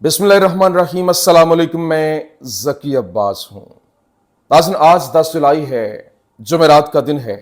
बिस्मिल्लाहिर्रहमानिर्रहीम। अस्सलाम वालेकुम। मैं ज़की अब्बास हूँ। नाज़रीन, आज 10 जुलाई है, जुमेरात का दिन है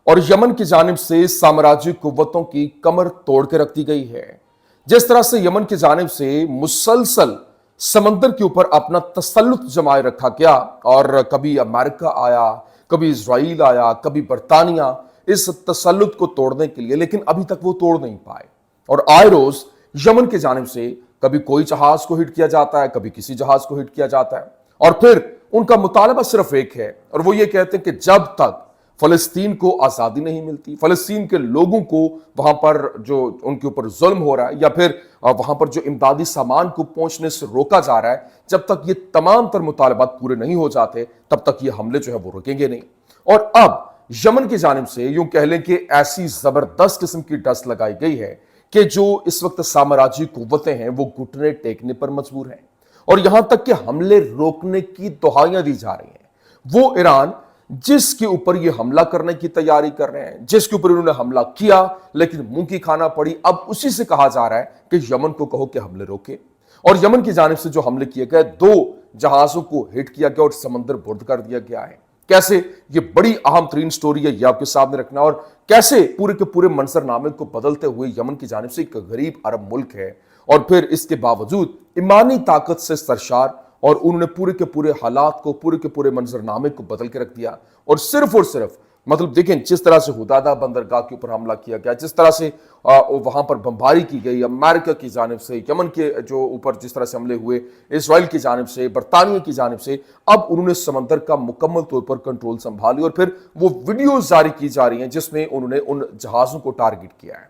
और यमन की जानिब से साम्राज्यिक कुव्वतों की कमर तोड़ के रख दी गई है। जिस तरह से यमन की जानिब से मुसलसल समंदर के ऊपर अपना तसल्लुत जमाए रखा गया और कभी अमेरिका आया, कभी इजराइल आया, कभी बरतानिया इस तसल्लुत को तोड़ने के लिए, लेकिन अभी तक वो तोड़ नहीं पाए। और आए रोज यमन की जानिब से कभी कोई जहाज को हिट किया जाता है, कभी किसी जहाज को हिट किया जाता है और फिर उनका मुतालबा सिर्फ एक है और वो ये कहते हैं कि जब तक फलस्तीन को आजादी नहीं मिलती, फलस्तीन के लोगों को वहां पर जो उनके ऊपर जुल्म हो रहा है या फिर वहां पर जो इमदादी सामान को पहुंचने से रोका जा रहा है, जब तक ये तमाम तर मुतालबात पूरे नहीं हो जाते तब तक ये हमले जो है वो रुकेंगे नहीं। और अब यमन की जानिब से यूं कह लें कि ऐसी जबरदस्त किस्म की डस्ट लगाई गई है कि जो इस वक्त साम्राज्यी कुव्वतें हैं वो घुटने टेकने पर मजबूर हैं और यहां तक कि हमले रोकने की दुहाइयां दी जा रही हैं। वो ईरान जिसके ऊपर ये हमला करने की तैयारी कर रहे हैं, जिसके ऊपर इन्होंने हमला किया लेकिन मुंह की खाना पड़ी, अब उसी से कहा जा रहा है कि यमन को कहो कि हमले रोके। और यमन की जानिब से जो हमले किए गए, 2 जहाजों को हिट किया गया और समंदर बुर्द कर दिया गया है। कैसे ये बड़ी अहम तरीन स्टोरी है, ये आपके सामने रखना, और कैसे पूरे के पूरे मंजरनामे को बदलते हुए यमन की जानिब से एक गरीब अरब मुल्क है और फिर इसके बावजूद ईमानी ताकत से सरशार, और उन्होंने पूरे के पूरे हालात को, पूरे के पूरे मंजरनामे को बदल के रख दिया। और सिर्फ मतलब देखें, जिस तरह से हुदादा बंदरगाह के ऊपर हमला किया गया, जिस तरह से वहां पर बमबारी की गई अमेरिका की जानिब से, यमन के जो ऊपर जिस तरह से हमले हुए इजराइल की जानिब से, बरतानिया की जानिब से, अब उन्होंने समंदर का मुकम्मल तौर पर कंट्रोल संभाली और फिर वो वीडियो जारी की जा रही हैं जिसमें उन्होंने उन जहाजों को टारगेट किया है।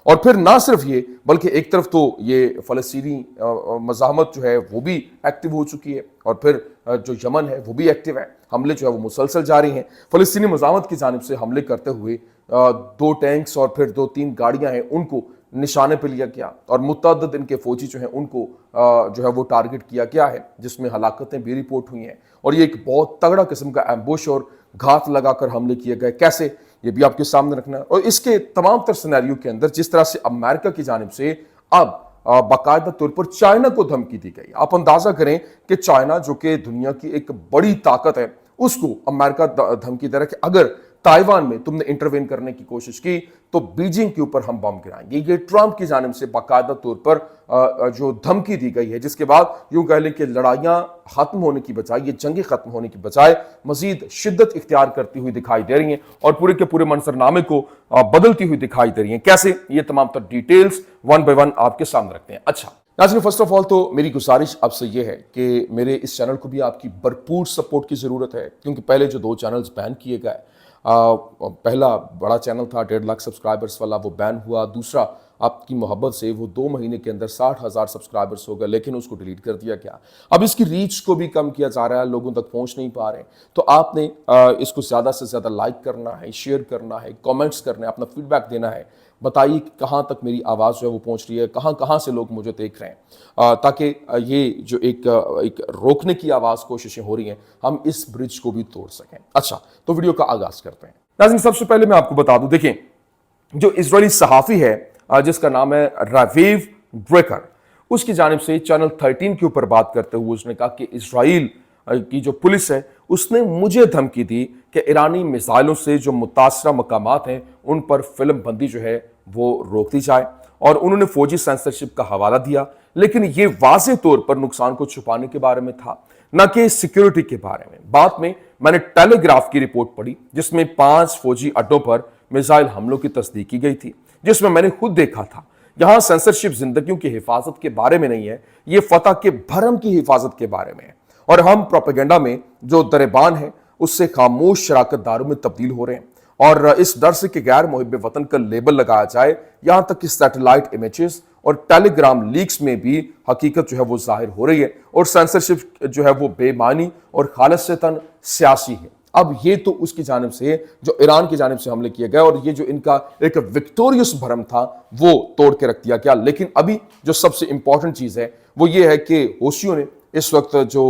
और फिर ना सिर्फ ये, बल्कि एक तरफ तो ये फलस्तीनी मज़ाहमत जो है वो भी एक्टिव हो चुकी है और फिर जो यमन है वो भी एक्टिव है। हमले जो है वो मुसलसल जारी हैं। फलस्तीनी मज़ाहमत की जानिब से हमले करते हुए 2 टैंक्स और फिर 2-3 गाड़ियां हैं उनको निशाने पर लिया गया और मुतअद्दिद इनके फौजी जो हैं उनको जो है वो टारगेट किया गया है, जिसमें हलाकतें भी रिपोर्ट हुई हैं। और ये एक बहुत तगड़ा किस्म का एम्बुश और घात लगाकर हमले किए गए, कैसे, ये भी आपके सामने रखना है। और इसके तमाम तर सिनेरियो के अंदर जिस तरह से अमेरिका की जानिब से अब बाकायदा तौर पर चाइना को धमकी दी गई। आप अंदाजा करें कि चाइना जो कि दुनिया की एक बड़ी ताकत है, उसको अमेरिका धमकी दे रहा है कि अगर ताइवान में तुमने इंटरवेन करने की कोशिश की तो बीजिंग के ऊपर हम बम गिराएंगे। ये ट्रंप की जानिब से बाकायदा तौर पर जो धमकी दी गई है, जिसके बाद यूं कह लें कि लड़ाइयां खत्म होने की बजाय, ये जंगें खत्म होने की बजाय मजीद शिद्दत इख्तियार करती हुई दिखाई दे रही हैं और पूरे के पूरे मंजरनामे को बदलती हुई दिखाई दे रही हैं। कैसे, ये तमाम तर डिटेल्स 1 बाय 1 आपके सामने रखते हैं। अच्छा नाज़रीन, फर्स्ट ऑफ ऑल तो मेरी गुजारिश आपसे ये है कि मेरे इस चैनल को भी आपकी भरपूर सपोर्ट की जरूरत है, क्योंकि पहले जो 2 चैनल्स बैन किए गए, पहला बड़ा चैनल था 1.5 लाख सब्सक्राइबर्स वाला, वो बैन हुआ। दूसरा आपकी मोहब्बत से वो 2 महीने के अंदर 60,000 सब्सक्राइबर्स हो गए, लेकिन उसको डिलीट कर दिया गया। अब इसकी रीच को भी कम किया जा रहा है, लोगों तक पहुंच नहीं पा रहे। तो आपने इसको ज़्यादा से ज़्यादा लाइक करना है, शेयर करना है, कमेंट्स करना है, अपना फीडबैक देना है। बताइए कि कहाँ तक मेरी आवाज़ जो है वो पहुँच रही है, कहाँ कहाँ से लोग मुझे देख रहे हैं, ताकि ये जो एक रोकने की आवाज़ कोशिशें हो रही हैं, हम इस ब्रिज को भी तोड़ सकें। अच्छा, तो वीडियो का आगाज़ करते हैं। नाज़रीन, सबसे पहले मैं आपको बता दूं, देखें, जो इजरायली सहाफ़ी है जिसका नाम है रावीव ड्रेकर, उसकी जानिब से चैनल 13 के ऊपर बात करते हुए उसने कहा कि इजराइल की जो पुलिस है उसने मुझे धमकी दी कि ईरानी मिसाइलों से जो मुतासरा मकामात हैं उन पर फिल्म बंदी जो है वो रोक दी जाए, और उन्होंने फौजी सेंसरशिप का हवाला दिया, लेकिन ये वाज़ेह तौर पर नुकसान को छुपाने के बारे में था, न कि सिक्योरिटी के बारे में। बाद में मैंने टेलीग्राफ की रिपोर्ट पढ़ी जिसमें 5 फौजी अड्डों पर मिसाइल हमलों की तस्दीक की गई थी, जिसमें मैंने खुद देखा था। यहां सेंसरशिप जिंदगियों की हिफाजत के बारे में नहीं है, यह फतह के भरम की हिफाजत के बारे में है। और हम प्रोपेगेंडा में जो दरेबान है उससे खामोश शराकत दारों में तब्दील हो रहे हैं, और इस डर से कि गैर मुहिब वतन का लेबल लगाया जाए, यहां तक कि सैटेलाइट इमेजेस और टेलीग्राम लीक्स में भी हकीकत जो है वो जाहिर हो रही है, और सेंसरशिप जो है वो बेमानी और खालिसतन सियासी है। अब ये तो उसकी जानिब से, जो ईरान की जानिब से हमले किए गए, और ये जो इनका एक विक्टोरियस भरम था वो तोड़ के रख दिया गया। लेकिन अभी जो सबसे इंपॉर्टेंट चीज है वो ये है कि होशियों ने इस वक्त जो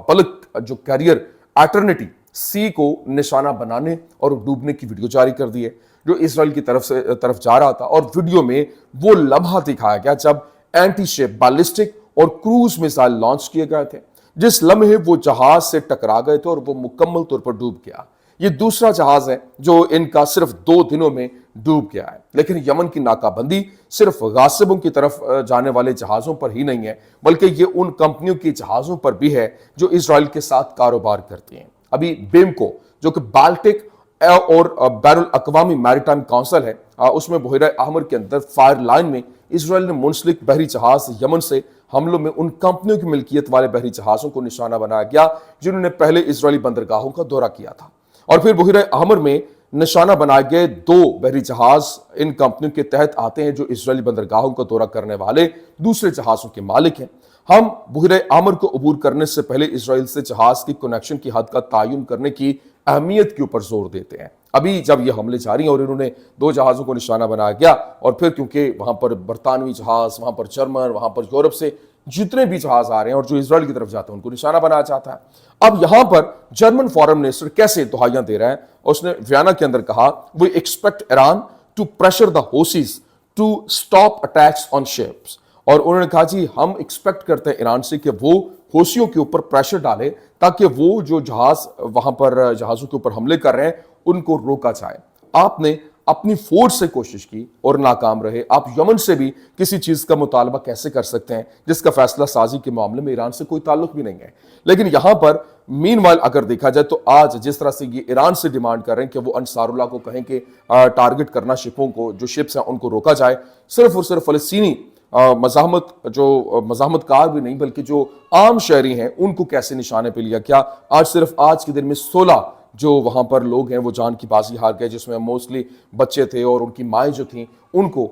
बल्क जो कैरियर एटर्निटी सी को निशाना बनाने और डूबने की वीडियो जारी कर दी है, जो इसराइल की तरफ जा रहा था। और वीडियो में वो लम्हा दिखाया गया जब एंटी शिप बैलिस्टिक اور क्रूज मिसाइल लॉन्च किए गए थे। जिस लम्हे वो जहाज से टकरा गए थे और वो मुकम्मल तौर पर डूब गया। ये दूसरा जहाज है जो इनका सिर्फ 2 दिनों में डूब गया है। लेकिन यमन की नाकाबंदी सिर्फ गासिबों की तरफ जाने वाले जहाजों पर ही नहीं है, बल्कि ये उन कंपनियों के जहाजों पर भी है जो इजराइल के साथ कारोबार करती हैं। अभी बेमको जो कि बाल्टिक और बैरुल अक़वामी मैरीटाइम काउंसिल है, उसमें बहरा अहमर के अंदर फायर लाइन में इजराइल ने मुंसलिक बहरी जहाज यमन से हमलों में उन कंपनियों की मिल्कियत वाले बहरी जहाजों को निशाना बनाया गया जिन्होंने पहले इजरायली बंदरगाहों का दौरा किया था। और फिर बहरा अहमर में निशाना बनाए गए 2 बहरी जहाज इन कंपनियों के तहत आते हैं जो इजरायली बंदरगाहों का दौरा करने वाले दूसरे जहाजों के मालिक हैं। हम बहरा अहमर को अबूर करने से पहले इजराइल से जहाज की कनेक्शन की हद का तयन करने की अहमियत के ऊपर जोर देते हैं। अभी जब ये हमले जारी हैं और इन्होंने 2 जहाजों को निशाना बनाया गया, और फिर क्योंकि वहां पर बरतानवी जहाज, वहां पर जर्मन, वहां पर यूरोप से जितने भी जहाज आ रहे हैं और जो इजराइल की तरफ जाते हैं उनको निशाना बनाया जाता है। अब यहां पर जर्मन फॉरेन मिनिस्टर कैसे दुहाइयां दे रहा है, उसने वियना के अंदर कहा, we expect Iran to pressure the Houthis to stop attacks on ships. और उन्होंने कहा जी हम एक्सपेक्ट करते हैं ईरान से कि वो हौसियों के ऊपर प्रेशर डाले ताकि वो जो जहाज वहां पर जहाजों के ऊपर हमले कर रहे हैं उनको रोका जाए। आपने अपनी फोर्स से कोशिश की और नाकाम रहे। आप यमन से भी किसी चीज का मुतालबा कैसे कर सकते हैं जिसका फैसला साजी के मामले में ईरान से कोई ताल्लुक भी नहीं है। लेकिन यहां पर मीनवाइल अगर देखा जाए तो आज जिस तरह से ये ईरान से डिमांड कर रहे हैं कि वो अंसारुल्लाह को कहें कि टारगेट करना शिपों को, जो शिप्स हैं उनको रोका जाए, सिर्फ और सिर्फ फलस्तीनी मज़ाहमतकार भी नहीं बल्कि जो आम शहरी हैं उनको कैसे निशाने पे लिया। क्या आज सिर्फ आज के दिन में 16 जो वहां पर लोग हैं वो जान की बाजी हार गए, जिसमें मोस्टली बच्चे थे और उनकी माएँ जो थीं उनको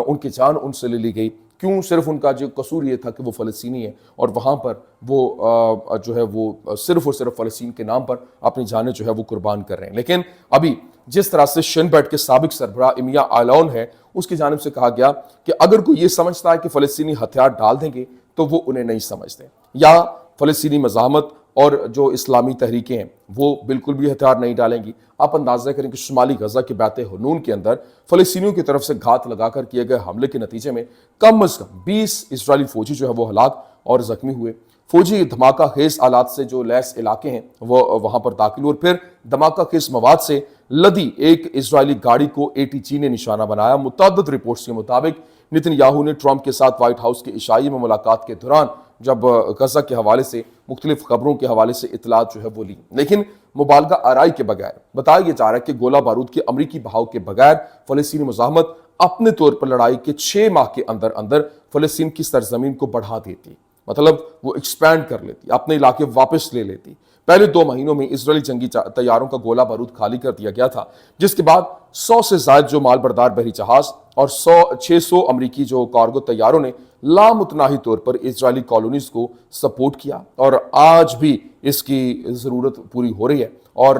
उनकी जान उनसे ले ली गई। क्यों? सिर्फ उनका जो कसूर ये था कि वो फ़लस्तीनी है और वहाँ पर वो जो है वो सिर्फ और सिर्फ फ़लस्तीन के नाम पर अपनी जानें जो है वो कुर्बान कर रहे हैं। लेकिन अभी जिस तरह से शिन बेट के साबिक सरबराह इमिया आलौन है, उसकी जानिब से कहा गया कि अगर कोई ये समझता है कि फ़लस्तीनी हथियार डाल देंगे तो वो उन्हें नहीं समझते, या फ़लस्तीनी मज़ाहमत और जो इस्लामी तहरीकें हैं वो बिल्कुल भी हथियार नहीं डालेंगी। आप अंदाजा करें कि शुमाली गजा के बैत हनून के अंदर फ़लस्तीनियों की तरफ से घात लगाकर किए गए हमले के नतीजे में कम अज़ कम 20 इजरायली फौजी जो है वो हलाक और जख्मी हुए। फौजी धमाका खेज आलात से जो लैस इलाके हैं वो वहां पर दाखिल हुए और फिर धमाका खेज मवाद से लदी एक इजरायली गाड़ी को ATG ने निशाना बनाया। मुतअद्दिद रिपोर्ट्स के मुताबिक नेतन्याहू ने ट्रंप के साथ व्हाइट हाउस के इशाई में मुलाकात के दौरान जब गजा के हवाले से मुख्तलिफ खबरों के हवाले से इतलात जो है वो ली, लेकिन मुबालगा आराई के बगैर बताया जा रहा है कि गोला बारूद के अमरीकी बहाव के बगैर फ़लस्तीनी मुज़ाहमत अपने तौर पर लड़ाई के 6 माह के अंदर अंदर फ़लस्तीन की सरजमीन को बढ़ा देती, मतलब वो एक्सपैंड कर लेती, अपने इलाके वापस ले लेती। पहले 2 महीनों में इजरायली जंगी तैयारों का गोला बारूद खाली कर दिया गया था, जिसके बाद 100 से ज्यादा जो माल बरदार बहरी जहाज और 600 अमरीकी जो कार्गो तैयारों ने लामुतनाही तौर पर इजरायली कॉलोनीज को सपोर्ट किया और आज भी इसकी ज़रूरत पूरी हो रही है। और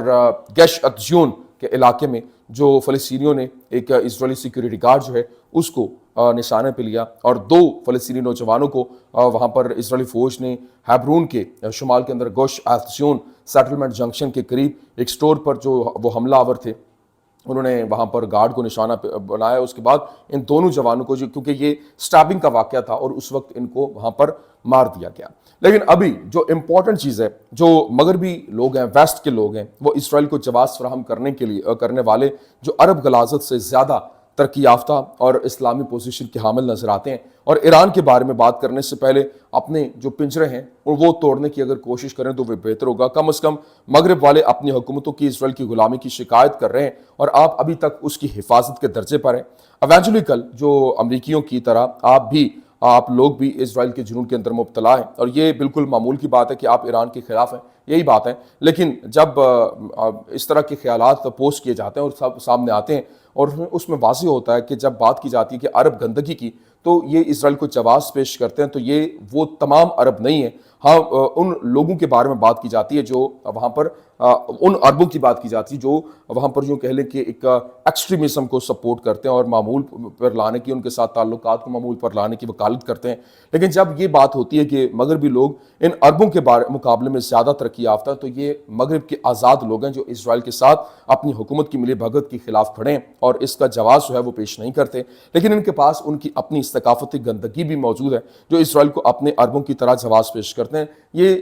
गैश अत्जून के इलाके में जो फ़लस्तीनियों ने एक इजरायली सिक्योरिटी गार्ड जो है उसको निशाने पे लिया और 2 फ़लस्तीनी नौजवानों को वहाँ पर इजरायली फ़ौज ने हैब्रून के शुमाल के अंदर गोश एत्जियोन सेटलमेंट जंक्शन के करीब एक स्टोर पर जो वो हमलावर थे उन्होंने वहाँ पर गार्ड को निशाना बनाया। उसके बाद इन दोनों जवानों को, क्योंकि ये स्टैबिंग का वाक़या था और उस वक्त इनको वहाँ पर मार दिया गया। लेकिन अभी जो इम्पोर्टेंट चीज़ है, जो मगरबी लोग हैं, वेस्ट के लोग हैं, वो इसराइल को जवाब फराहम करने वाले जो अरब गलाजत से ज़्यादा तरक्की याफ्ता और इस्लामी पोजीशन के हामिल नजर आते हैं। और ईरान के बारे में बात करने से पहले अपने जो पिंजरे हैं और वो तोड़ने की अगर कोशिश करें तो वे बेहतर होगा। कम से कम मगरब वाले अपनी हुकूमतों की इसराइल की गुलामी की शिकायत कर रहे हैं और आप अभी तक उसकी हिफाजत के दर्जे पर हैं। इवेंचुअली कल जो अमरीकियों की तरह आप लोग भी इसराइल के जुनून के अंदर मुब्तला हैं और ये बिल्कुल मामूल की बात है कि आप ईरान के खिलाफ हैं, यही बात है। लेकिन जब इस तरह के ख्यालात पोस्ट किए जाते हैं और सब सामने आते हैं और उसमें वाज़ेह होता है कि जब बात की जाती है कि अरब गंदगी की, तो ये इसराइल को जवाब पेश करते हैं, तो ये वो तमाम अरब नहीं है। हाँ, उन लोगों के बारे में बात की जाती है जो वहाँ पर उन अरबों की बात की जाती है जो वहाँ पर यूँ कह लें कि एक एक्सट्रीमिज्म को सपोर्ट करते हैं और मामूल पर लाने की, उनके साथ ताल्लुकात को मामूल पर लाने की वकालत करते हैं। लेकिन जब ये बात होती है कि मगरबी लोग इन अरबों के मुकाबले में ज़्यादा तरक्की याफ्ता, तो ये मगरब के आज़ाद लोग हैं जो इसराइल के साथ अपनी हुकूमत की मिली भगत के खिलाफ खड़े हैं और इसका जवाब जो है वो पेश नहीं करते। लेकिन इनके पास उनकी अपनी ثقافتی گندگی بھی موجود ہے جو اسرائیل کو اپنے اربوں کی طرح جواز پیش کرتے ہیں۔ یہ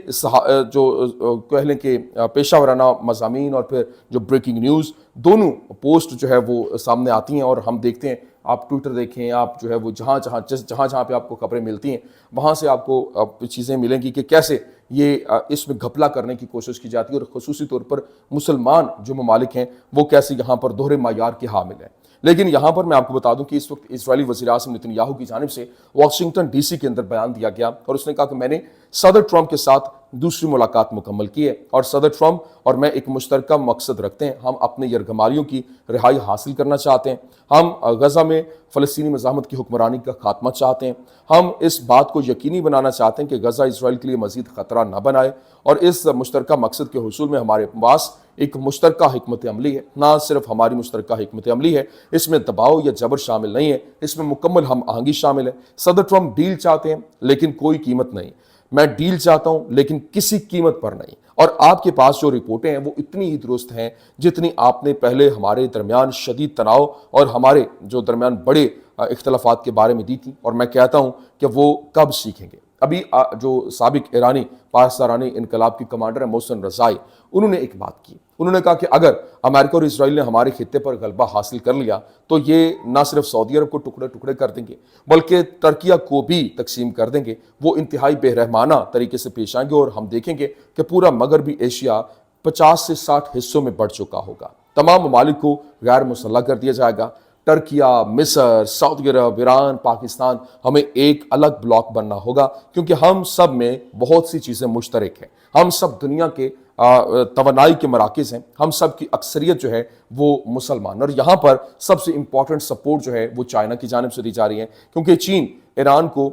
جو کہہ لیں کہ پیشہ ورانہ مضامین اور پھر جو بریکنگ نیوز دونوں پوسٹ جو ہے وہ سامنے آتی ہیں، اور ہم دیکھتے ہیں، آپ ٹویٹر دیکھیں، آپ جو ہے وہ جہاں پہ آپ کو خبریں ملتی ہیں وہاں سے آپ کو چیزیں ملیں گی کہ کیسے یہ اس میں گھپلا کرنے کی کوشش کی جاتی ہے، اور خصوصی طور پر مسلمان جو ممالک ہیں وہ کیسے یہاں پر دوہرے معیار کے حامل ہیں۔ لیکن یہاں پر میں آپ کو بتا دوں کہ اس وقت اسرائیلی وزیر اعظم نتن یاہو کی جانب سے واشنگٹن ڈی سی کے اندر بیان دیا گیا، اور اس نے کہا کہ میں نے صدر ٹرمپ کے ساتھ دوسری ملاقات مکمل کی ہے، اور صدر ٹرمپ اور میں ایک مشترکہ مقصد رکھتے ہیں۔ ہم اپنے یرغمالیوں کی رہائی حاصل کرنا چاہتے ہیں، ہم غزہ میں فلسطینی مزاحمت کی حکمرانی کا خاتمہ چاہتے ہیں، ہم اس بات کو یقینی بنانا چاہتے ہیں کہ غزہ اسرائیل کے لیے مزید خطرہ نہ بنائے، اور اس مشترکہ مقصد کے حصول میں ہمارے پاس ایک مشترکہ حکمت عملی ہے۔ نہ صرف ہماری مشترکہ حکمت عملی ہے، اس میں دباؤ یا جبر شامل نہیں ہے، اس میں مکمل ہم آہنگی شامل ہے۔ صدر ٹرمپ ڈیل چاہتے ہیں لیکن کوئی قیمت نہیں، میں ڈیل چاہتا ہوں لیکن کسی قیمت پر نہیں، اور آپ کے پاس جو رپورٹیں ہیں وہ اتنی ہی درست ہیں جتنی آپ نے پہلے ہمارے درمیان شدید تناؤ اور ہمارے جو درمیان بڑے اختلافات کے بارے میں دی تھی، اور میں کہتا ہوں کہ وہ کب سیکھیں گے۔ ابھی جو سابق ایرانی پاکستانی انقلاب کی کمانڈر ہے محسن رضائی، انہوں نے ایک بات کی، انہوں نے کہا کہ اگر امریکہ اور اسرائیل نے ہمارے خطے پر غلبہ حاصل کر لیا تو یہ نہ صرف سعودی عرب کو ٹکڑے ٹکڑے کر دیں گے بلکہ ترکیہ کو بھی تقسیم کر دیں گے۔ وہ انتہائی بے رحمانہ طریقے سے پیش آئیں گے، اور ہم دیکھیں گے کہ پورا مغربی ایشیا 50 سے 60 حصوں میں بڑھ چکا ہوگا۔ تمام ممالک کو غیر مسلح کر دیا جائے گا۔ ترکیہ، مصر، سعودی عرب، ایران، پاکستان، ہمیں ایک الگ بلاک بننا ہوگا، کیونکہ ہم سب میں بہت سی چیزیں مشترک ہیں۔ ہم سب دنیا کے توانائی کے مراکز ہیں، ہم سب کی اکثریت جو ہے وہ مسلمان، اور یہاں پر سب سے امپورٹنٹ سپورٹ جو ہے وہ چائنا کی جانب سے دی جا رہی ہے، کیونکہ چین ایران کو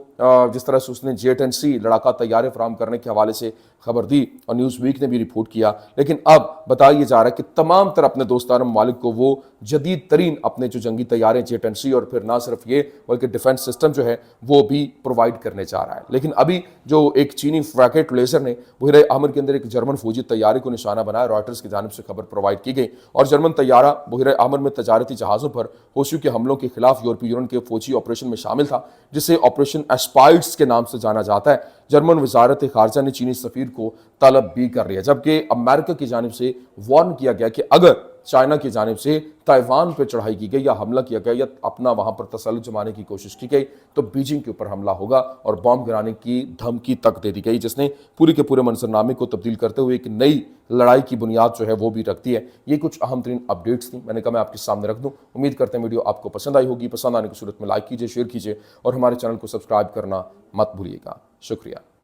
جس طرح سے اس نے J-10C لڑاکا طیارے فراہم کرنے کے حوالے سے خبر دی، اور نیوز ویک نے بھی رپورٹ کیا، لیکن اب بتایا جا رہا ہے کہ تمام تر اپنے دوستانہ ممالک کو وہ جدید ترین اپنے جو جنگی طیارے J-10C اور پھر نہ صرف یہ بلکہ ڈیفنس سسٹم جو ہے وہ بھی پرووائڈ کرنے جا رہا ہے۔ لیکن ابھی جو ایک چینی فریگیٹ لیزر نے بحیرہ احمر کے اندر ایک جرمن فوجی طیارے کو نشانہ بنایا، رائٹرز کی جانب سے خبر پرووائڈ کی گئی، اور جرمن طیارہ بحیرہ احمر میں تجارتی جہازوں پر حوثیوں کے حملوں کے خلاف یورپی یونین کے فوجی آپریشن میں شامل تھا، جسے آپریشن ایسپائڈس کے نام سے جانا جاتا ہے۔ جرمن وزارت خارجہ نے چینی سفیر کو طلب بھی کر لیا، جبکہ امریکہ کی جانب سے وارن کیا گیا کہ اگر چائنا کی جانب سے تائیوان پہ چڑھائی کی گئی یا حملہ کیا گیا یا اپنا وہاں پر تسلط جمانے کی کوشش کی گئی تو بیجنگ کے اوپر حملہ ہوگا، اور بم گرانے کی دھمکی تک دے دی گئی، جس نے پورے کے پورے منظرنامے کو تبدیل کرتے ہوئے ایک نئی لڑائی کی بنیاد جو ہے وہ بھی رکھ دی ہے۔ یہ کچھ اہم ترین اپڈیٹس تھیں، میں نے کہا میں آپ کے سامنے رکھ دوں۔ امید کرتے ہیں ویڈیو آپ کو پسند آئی ہوگی، پسند آنے کی صورت میں لائک کیجئے، شیئر کیجئے، اور ہمارے چینل کو سبسکرائب کرنا مت بھولیے گا۔ شکریہ۔